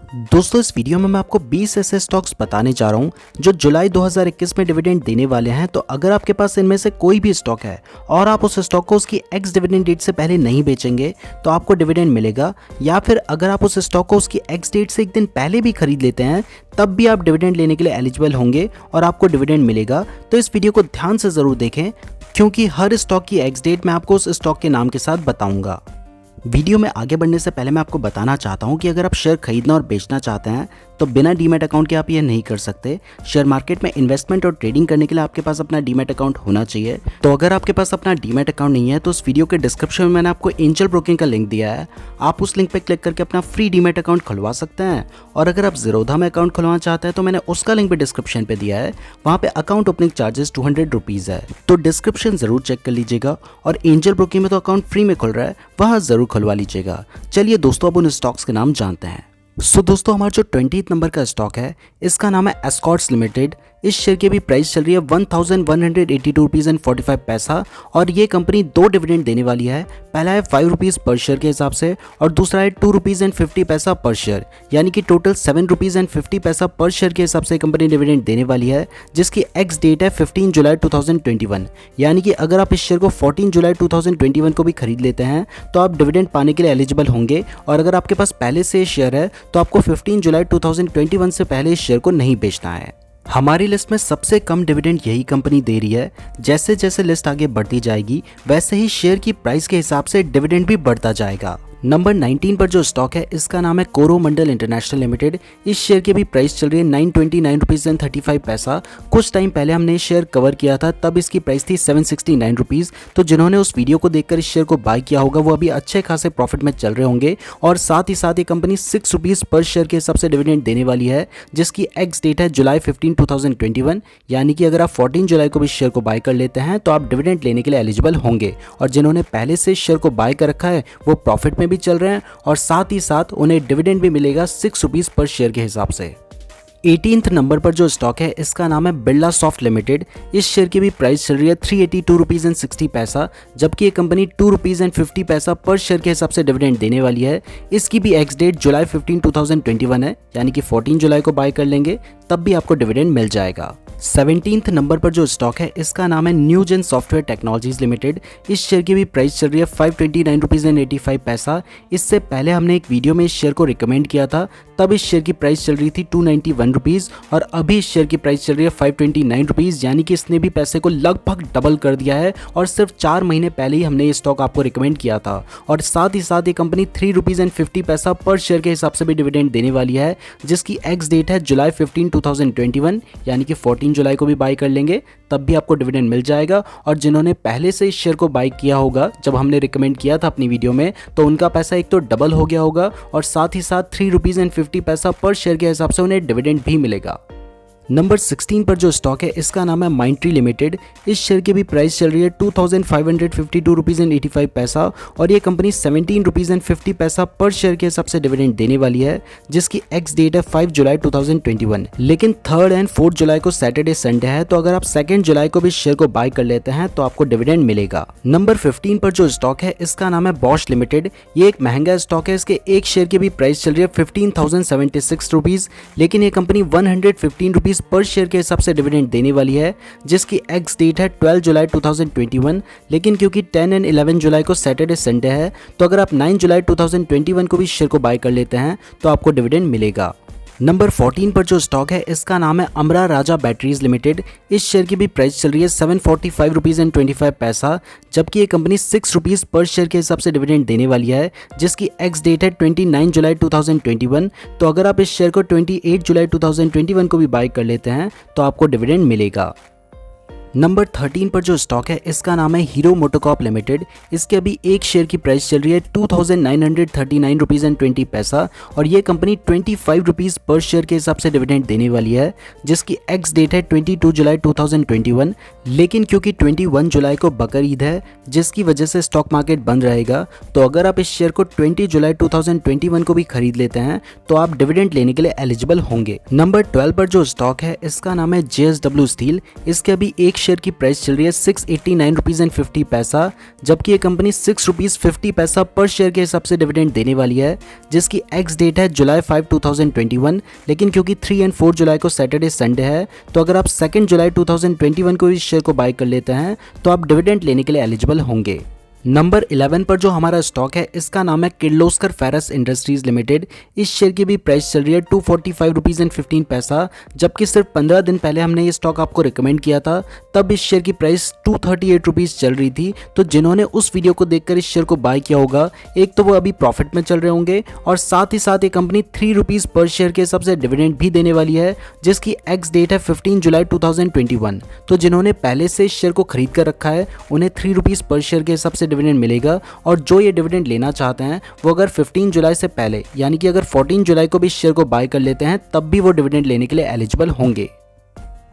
दोस्तों इस वीडियो में मैं आपको 20 ऐसे स्टॉक्स बताने जा रहा हूं जो जुलाई 2021 में डिविडेंड देने वाले हैं। तो अगर आपके पास इनमें से कोई भी स्टॉक है और आप उस स्टॉक को उसकी एक्स डिविडेंड डेट से पहले नहीं बेचेंगे तो आपको डिविडेंड मिलेगा, या फिर अगर आप उस स्टॉक को उसकी एक्स डेट से एक दिन पहले भी खरीद लेते हैं तब भी आप डिविडेंड लेने के लिए एलिजिबल होंगे और आपको डिविडेंड मिलेगा। तो इस वीडियो को ध्यान से जरूर देखें क्योंकि हर स्टॉक की एक्स डेट मैं आपको उस स्टॉक के नाम के साथ बताऊंगा। वीडियो में आगे बढ़ने से पहले मैं आपको बताना चाहता हूं कि अगर आप शेयर खरीदना और बेचना चाहते हैं तो बिना डीमैट अकाउंट के आप ये नहीं कर सकते। शेयर मार्केट में इन्वेस्टमेंट और ट्रेडिंग करने के लिए आपके पास अपना डीमैट अकाउंट होना चाहिए। तो अगर आपके पास अपना डीमैट अकाउंट नहीं है तो उस वीडियो के डिस्क्रिप्शन में मैंने आपको एंजल ब्रोकिंग का लिंक दिया है, आप उस लिंक पर क्लिक करके अपना फ्री डीमैट अकाउंट खुलवा सकते हैं। और अगर आप ज़ीरोधा में अकाउंट खुलवाना चाहते हैं तो मैंने उसका लिंक भी डिस्क्रिप्शन पे दिया है, वहाँ पे अकाउंट ओपनिंग चार्जेस 200 रुपीज़ है। तो डिस्क्रिप्शन जरूर चेक कर लीजिएगा और एंजल ब्रोकिंग में तो अकाउंट फ्री में खुल रहा है, वहाँ जरूर खुलवा लीजिएगा। चलिए दोस्तों अब उन स्टॉक्स के नाम जानते हैं। दोस्तों हमारा जो 20th नंबर का स्टॉक है इसका नाम है एस्कॉर्ट्स लिमिटेड। इस शेयर की भी प्राइस चल रही है 1182 रुपीज़ एंड 45 पैसा और ये कंपनी दो डिविडेंड देने वाली है। पहला है 5 रुपीज़ पर शेयर के हिसाब से और दूसरा है 2 रुपीज़ एंड 50 पैसा पर शेयर, यानी कि टोटल 7 रुपीज़ एंड 50 पैसा पर शेयर के हिसाब से कंपनी डिविडेंड देने वाली है, जिसकी एक्स डेट है 15 जुलाई 2021। यानी कि अगर आप इस शेयर को 14 जुलाई 2021 को भी खरीद लेते हैं तो आप डिविडेंड पाने के लिए एलिजिबल होंगे। और अगर आपके पास पहले से शेयर है तो आपको 15 जुलाई 2021 से पहले इस शेयर को नहीं बेचना है। हमारी लिस्ट में सबसे कम डिविडेंड यही कंपनी दे रही है। जैसे जैसे लिस्ट आगे बढ़ती जाएगी वैसे ही शेयर की प्राइस के हिसाब से डिविडेंड भी बढ़ता जाएगा। नंबर 19 पर जो स्टॉक है इसका नाम है कोरोमंडल इंटरनेशनल लिमिटेड। इस शेयर की भी प्राइस चल रही है 929 रुपीज़ एंड 35 पैसा। कुछ टाइम पहले हमने शेयर कवर किया था, तब इसकी प्राइस थी 769 रुपीज़। तो जिन्होंने उस वीडियो को देखकर इस शेयर को बाय किया होगा वो अभी अच्छे खासे प्रॉफिट में चल रहे होंगे। और साथ ही साथ ये कंपनी 6 रुपीज़ पर शेयर के हिसाब से डिविडेंड देने वाली है, जिसकी एक्स डेट है जुलाई 15 2021। यानी कि अगर आप 14 जुलाई को भी शेयर को बाय कर लेते हैं तो आप डिविडेंड लेने के लिए एलिजिबल होंगे। और जिन्होंने पहले से शेयर को बाय कर रखा है वो प्रॉफिट में भी चल रहे हैं और साथ ही साथ उन्हें डिविडेंड भी मिलेगा 6 रुपीज़ पर शेयर के हिसाब से। 18th नंबर पर जो स्टॉक है इसका नाम है बिरला सॉफ्ट लिमिटेड। इस शेयर की भी प्राइस चल रही है 382 रुपीज़ एंड 60 पैसा, जबकि ये कंपनी 2 रुपीज़ एंड 50 पैसा पर शेयर के हिसाब से डिविडेंड देने वाली है। इसकी भी एक्स डेट जुलाई 15 2021 है, यानी कि 14 जुलाई को बाय कर लेंगे तब भी आपको डिविडेंड मिल जाएगा। 17th नंबर पर जो स्टॉक है इसका नाम है न्यूजेन सॉफ्टवेयर टेक्नोलॉजीज लिमिटेड। इस शेयर की भी प्राइस चल रही है 529 रुपीज़ एंड 85 पैसा। इससे पहले हमने एक वीडियो में इस शेयर को रिकमेंड किया था, तब इस शेयर की प्राइस चल रही थी 291 रुपीज़ और अभी इस शेयर की प्राइस चल रही है 529 रुपीज़, यानी कि इसने भी पैसे को लगभग डबल कर दिया है। और सिर्फ 4 महीने पहले ही हमने ये स्टॉक आपको रिकमेंड किया था। और साथ ही साथ ये कंपनी 3 रुपीज़ एंड 50 पैसा पर शेयर के हिसाब से भी डिविडेंड देने वाली है, जिसकी एक्स डेट है जुलाई 15 2021, यानी कि 14 जुलाई को भी बाय कर लेंगे तब भी आपको डिविडेंड मिल जाएगा। और जिन्होंने पहले से इस शेयर को बाय किया होगा जब हमने रिकमेंड किया था अपनी वीडियो में, तो उनका पैसा एक तो डबल हो गया होगा और साथ ही साथ 3 रुपीज़ एंड 50 पैसा पर शेयर के हिसाब से उन्हें डिविडेंड भी मिलेगा। नंबर 16 पर जो स्टॉक है इसका नाम है माइंट्री लिमिटेड। इस शेयर की भी प्राइस चल रही है 2552 रुपीज़ एंड 85 पैसा और ये कंपनी 17 रुपीज़ एंड 50 पैसा पर शेयर के हिसाब से डिविडेंड देने वाली है, जिसकी एक्स डेट है 5 जुलाई 2021। लेकिन 3rd एंड 4th जुलाई को सैटरडे संडे है, तो अगर आप 2nd जुलाई को भी शेयर को बाय कर लेते हैं तो आपको डिविडेंड मिलेगा। नंबर 15 पर जो स्टॉक है इसका नाम है बॉश लिमिटेड। ये एक महंगा स्टॉक है, इसके एक शेयर की भी प्राइस चल रही है 15,076 रुपीज़, लेकिन ये कंपनी 115 रुपीज़ पर शेयर के हिसाब से डिविडेंड देने वाली है, जिसकी एक्स डेट है 12 जुलाई 2021। लेकिन क्योंकि 10 एंड 11 जुलाई को सैटरडे संडे है, तो अगर आप 9 जुलाई 2021 को भी शेयर को बाय कर लेते हैं तो आपको डिविडेंड मिलेगा। नंबर 14 पर जो स्टॉक है इसका नाम है अमरा राजा बैटरीज लिमिटेड। इस शेयर की भी प्राइस चल रही है 745 रुपीज़ एंड 25 पैसा, जबकि ये कंपनी 6 रुपीज़ पर शेयर के हिसाब से डिविडेंड देने वाली है, जिसकी एक्स डेट है 29 जुलाई 2021। तो अगर आप इस शेयर को 28 जुलाई 2021 को भी बाय कर लेते हैं तो आपको डिविडेंड मिलेगा। नंबर 13 पर जो स्टॉक है इसका नाम है हीरो मोटोकॉर्प लिमिटेड। इसके अभी एक शेयर की प्राइस चल रही है 2939 रुपीज़ एंड 20 पैसा और ये कंपनी 25 रुपीज़ पर शेयर के हिसाब से डिविडेंड देने वाली है, जिसकी एक्स डेट है 22 जुलाई 2021। लेकिन क्योंकि 21 जुलाई को बकर ईद है जिसकी वजह से स्टॉक मार्केट बंद रहेगा, तो अगर आप इस शेयर को 20 जुलाई 2021 को भी खरीद लेते हैं तो आप डिविडेंड लेने के लिए एलिजिबल होंगे। नंबर 12 पर जो स्टॉक है इसका नाम है JSW स्टील। इसके अभी एक शेयर की प्राइस चल रही है 689 रुपीज़ एंड 50 पैसा, जबकि ये कंपनी 6 रुपीज़ 50 पैसा पर शेयर के हिसाब से डिविडेंड देने वाली है, जिसकी एक्स डेट है जुलाई 5, 2021। लेकिन क्योंकि 3 और 4 जुलाई को सैटरडे संडे है, तो अगर आप 2 जुलाई 2021 को इस शेयर को बाय कर लेते हैं तो आप डिविडेंड लेने के लिए एलिजिबल होंगे। नंबर 11 पर जो हमारा स्टॉक है इसका नाम है किर्लोस्कर फेरस इंडस्ट्रीज लिमिटेड। इस शेयर की भी प्राइस चल रही है 245 रुपीज़ एंड 15 पैसा, जबकि सिर्फ 15 दिन पहले हमने ये स्टॉक आपको रिकमेंड किया था, तब इस शेयर की प्राइस 238 रुपीज़ चल रही थी। तो जिन्होंने उस वीडियो को देखकर इस शेयर को बाय किया होगा, एक तो वो अभी प्रॉफिट में चल रहे होंगे और साथ ही साथ ये कंपनी 3 रुपीज़ पर शेयर के हिसाब से डिविडेंड भी देने वाली है, जिसकी एक्स डेट है 15 जुलाई 2021। तो जिन्होंने पहले से इस शेयर को खरीद कर रखा है उन्हें 3 रुपीज़ पर शेयर के हिसाब से डिविडेंड मिलेगा, और जो ये डिविडेंड लेना चाहते हैं वो अगर 15 जुलाई से पहले यानी कि अगर 14 जुलाई को भी शेयर को बाय कर लेते हैं तब भी वो डिविडेंड लेने के लिए एलिजिबल होंगे।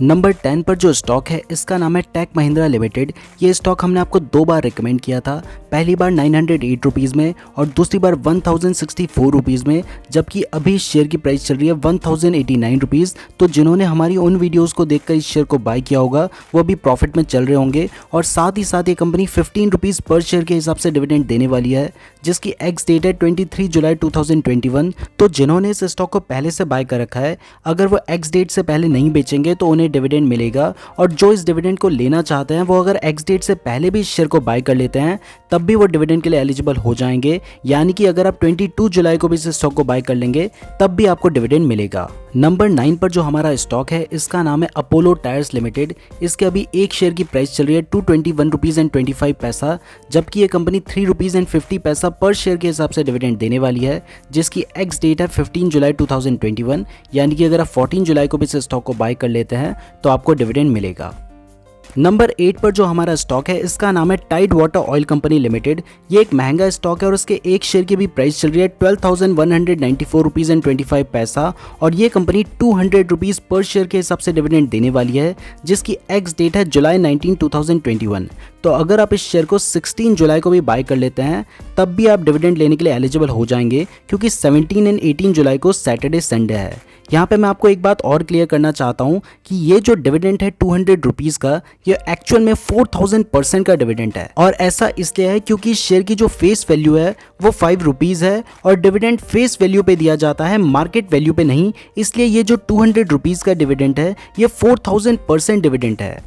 नंबर 10 पर जो स्टॉक है इसका नाम है टेक महिंद्रा लिमिटेड। ये स्टॉक हमने आपको 2 बार रिकमेंड किया था, पहली बार 908 रुपीज़ में और दूसरी बार 1064 रुपीज़ में, जबकि अभी शेयर की प्राइस चल रही है 1089 रुपीज़। तो जिन्होंने हमारी उन वीडियोस को देखकर इस शेयर को बाय किया होगा वो अभी प्रॉफिट में चल रहे होंगे, और साथ ही साथ ये कंपनी 15 रुपीज़ पर शेयर के हिसाब से डिविडेंड देने वाली है, जिसकी एक्स डेट है 23 जुलाई 2021। तो जिन्होंने इस स्टॉक को पहले से बाय कर रखा है, अगर वो एक्स डेट से पहले नहीं बेचेंगे तो उन्हें डिविडेंड मिलेगा, और जो इस डिविडेंड को लेना चाहते हैं वो अगर एक्स डेट से पहले भी इस शेयर को बाय कर लेते हैं तब भी वो डिविडेंड के लिए एलिजिबल हो जाएंगे। यानी कि अगर आप 22 जुलाई को भी इस स्टॉक को बाय कर लेंगे तब भी आपको डिविडेंड मिलेगा। नंबर 9 पर जो हमारा स्टॉक है इसका नाम है अपोलो टायर्स लिमिटेड। इसके अभी एक शेयर की प्राइस चल रही है 221 रुपीज़ एंड 25 पैसा, जबकि ये कंपनी 3 रुपीज़ एंड 50 पैसा पर शेयर के हिसाब से डिविडेंड देने वाली है, जिसकी एक्स डेट है 15 जुलाई 2021। यानी कि अगर आप 14 जुलाई को भी इस स्टॉक को बाय कर लेते हैं तो आपको डिविडेंड मिलेगा। नंबर 8 पर जो हमारा स्टॉक है इसका नाम है Tide Water Oil Company Limited. ये एक महंगा स्टॉक है और इसके एक शेयर की भी प्राइस चल रही है 12,194 रुपीज़ एंड 25 पैसा, और ये कंपनी 200 रुपीज़ पर शेयर के हिसाब से डिविडेंड देने वाली है, जिसकी एक्स डेट है जुलाई 19, 2021। तो अगर आप इस शेयर को 16 जुलाई को भी बाय कर लेते हैं तब भी आप डिविडेंड लेने के लिए एलिजिबल हो जाएंगे, क्योंकि 17 और 18 जुलाई को सैटरडे संडे है। यहाँ पे मैं आपको एक बात और क्लियर करना चाहता हूँ कि ये जो डिविडेंड है 200 रुपीज़ का, ये एक्चुअल में 4000% का डिविडेंड है, और ऐसा इसलिए है क्योंकि शेयर की जो फेस वैल्यू है वो 5 रुपीज़ है, और डिविडेंड फेस वैल्यू पे दिया जाता है, मार्केट वैल्यू पे नहीं। इसलिए ये जो 200 रुपीज़ का डिविडेंड है ये 4000% डिविडेंड है।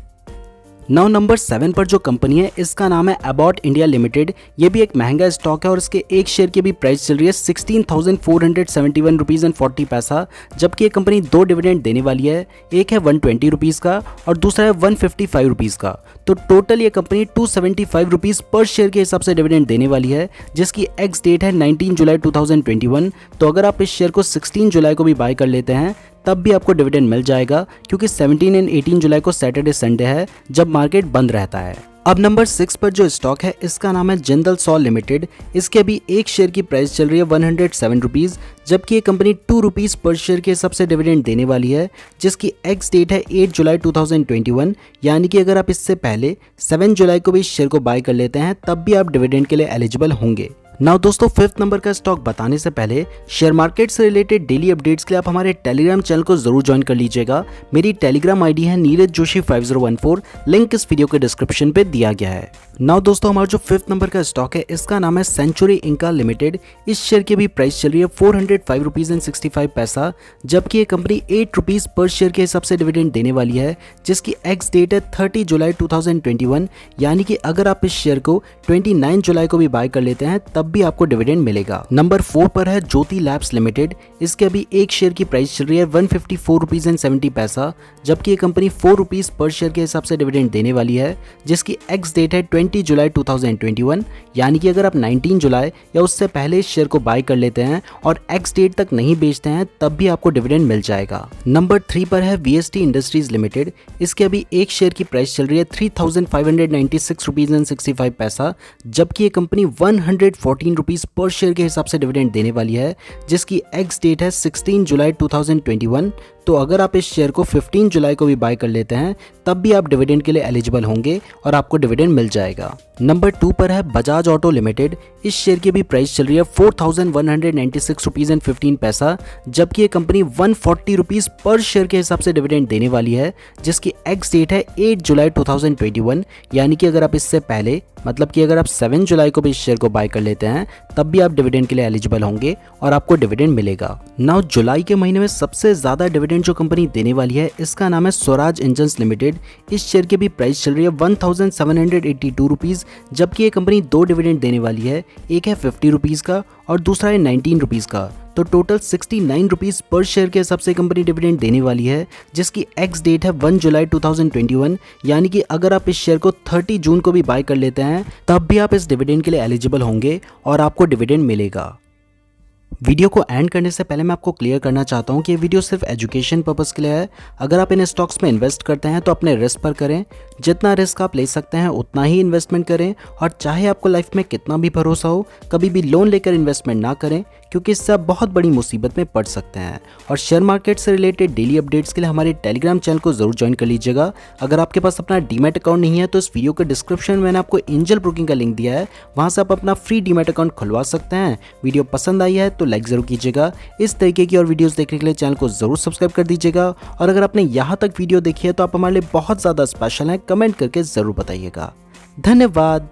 नाउ नंबर 7 पर जो कंपनी है इसका नाम है अबॉट इंडिया लिमिटेड। ये भी एक महंगा स्टॉक है और इसके एक शेयर की भी प्राइस चल रही है 16,471 रुपीज़ एंड 40 पैसा, जबकि ये कंपनी 2 डिविडेंड देने वाली है, एक है 120 रुपीज़ का और दूसरा है 155 रुपीज़ का। तो टोटल ये कंपनी 275 रुपीज़ पर शेयर के हिसाब से डिविडेंड देने वाली है, जिसकी एक्स डेट है 19 जुलाई 2021। तो अगर आप इस शेयर को 16 जुलाई को भी बाय कर लेते हैं तब भी आपको डिविडेंड मिल जाएगा, क्योंकि 17 और 18 जुलाई को सैटरडे संडे है जब मार्केट बंद रहता है। अब नंबर 6 पर जो स्टॉक है इसका नाम है जिंदल सॉ लिमिटेड। इसके अभी एक शेयर की प्राइस चल रही है 107 रुपीज़, जबकि ये कंपनी 2 रुपीज़ पर शेयर के हिसाब से डिविडेंड देने वाली है, जिसकी एक्स डेट है 8 जुलाई 2021। यानी कि अगर आप इससे पहले 7 जुलाई को भी इस शेयर को बाय कर लेते हैं तब भी आप डिविडेंड के लिए एलिजिबल होंगे। नाउ दोस्तों, 5th नंबर का स्टॉक बताने से पहले शेयर मार्केट से रिलेटेड डेली अपडेट्स के लिए आप हमारे टेलीग्राम चैनल को जरूर ज्वाइन कर लीजिएगा। मेरी टेलीग्राम आईडी है नीरज जोशी 5014, लिंक इस वीडियो के डिस्क्रिप्शन पे दिया गया है। नाउ दोस्तों, हमारा जो 5th नंबर का स्टॉक है इसका नाम है सेंचुरी इंका लिमिटेड। इस शेयर की भी प्राइस चल रही है 405 रुपीज़ एंड 65 पैसा, जबकि ये कंपनी 8 रुपीज़ पर शेयर के हिसाब से डिविडेंड देने वाली है, जिसकी एक्स डेट है 30 जुलाई 2021। यानी कि अगर आप इस शेयर को 29 जुलाई को भी बाय कर लेते हैं तब भी आपको डिविडेंड मिलेगा। नंबर 4 पर है ज्योति लैब्स लिमिटेड। इसके अभी एक शेयर की प्राइस चल रही है 154 रुपीज़ एंड 70 पैसा, जबकि ये कंपनी 4 रुपीज़ पर शेयर के हिसाब से डिविडेंड देने वाली है, जिसकी एक्स डेट है 20 जुलाई 2021। यानी कि अगर आप 19 जुलाई या उससे पहले इस शेयर को बाय कर लेते हैं और एक्स डेट तक नहीं बेचते हैं तब भी आपको डिविडेंड मिल जाएगा। नंबर 3 पर है वीएसटी इंडस्ट्रीज लिमिटेड। इसके अभी एक शेयर की प्राइस चल रही है 3596 रुपीज़ एंड 65 पैसा, जबकि ये कंपनी 114 रुपीज़ पर शेयर के हिसाब से डिविडेंड देने वाली है, जिसकी एक्स डेट है 16 जुलाई 2021। तो अगर आप इस शेयर को 15 जुलाई को भी बाय कर लेते हैं तब भी आप डिविडेंड के लिए एलिजिबल होंगे और आपको डिविडेंड मिल जाएगा। नंबर 2 पर है बजाज ऑटो लिमिटेड। इस शेयर की भी प्राइस चल रही है 4196 रुपीज़ एंड 15 पैसा, जबकि ये कंपनी 140 रुपीज़ पर शेयर के हिसाब से डिविडेंड देने वाली है, जिसकी एक्स डेट है 8 जुलाई 2021। यानी कि अगर आप इससे पहले मतलब कि अगर आप 7 जुलाई को भी इस शेयर को बाय कर लेते हैं तब भी आप डिविडेंड के लिए एलिजिबल होंगे और आपको डिविडेंड मिलेगा। नाउ जुलाई के महीने में सबसे ज़्यादा डिविडेंड जो कंपनी देने वाली है इसका नाम है स्वराज इंजन्स लिमिटेड। इस शेयर की भी प्राइस चल रही है 1782 रुपीज़, जबकि ये कंपनी 2 डिविडेंड देने वाली है, एक है 50 रुपीज़ का और दूसरा है 19 रुपीज़ का। तो टोटल 69 रुपीज़ पर शेयर के हिसाब से कंपनी डिविडेंड देने वाली है, जिसकी एक्स डेट है 1 जुलाई 2021। यानी कि अगर आप इस शेयर को 30 जून को भी बाय कर लेते हैं तब भी आप इस डिविडेंड के लिए एलिजिबल होंगे और आपको डिविडेंड मिलेगा। वीडियो को एंड करने से पहले मैं आपको क्लियर करना चाहता हूं कि ये वीडियो सिर्फ एजुकेशन पर्पस के लिए है। अगर आप इन स्टॉक्स में इन्वेस्ट करते हैं तो अपने रिस्क पर करें, जितना रिस्क आप ले सकते हैं उतना ही इन्वेस्टमेंट करें, और चाहे आपको लाइफ में कितना भी भरोसा हो कभी भी लोन लेकर इन्वेस्टमेंट ना करें, क्योंकि इससे आप बहुत बड़ी मुसीबत में पड़ सकते हैं। और शेयर मार्केट से रिलेटेड डेली अपडेट्स के लिए हमारे टेलीग्राम चैनल को जरूर ज्वाइन कर लीजिएगा। अगर आपके पास अपना डीमैट अकाउंट नहीं है तो इस वीडियो के डिस्क्रिप्शन में मैंने आपको एंजल ब्रोकिंग का लिंक दिया है, वहां से आप अपना फ्री डीमैट अकाउंट खुलवा सकते हैं। वीडियो पसंद आई है तो लाइक जरूर कीजिएगा। इस तरीके की और वीडियोस देखने के लिए चैनल को जरूर सब्सक्राइब कर दीजिएगा। और अगर आपने यहाँ तक वीडियो देखी है तो आप हमारे लिए बहुत ज़्यादा स्पेशल हैं, कमेंट करके जरूर बताइएगा। धन्यवाद।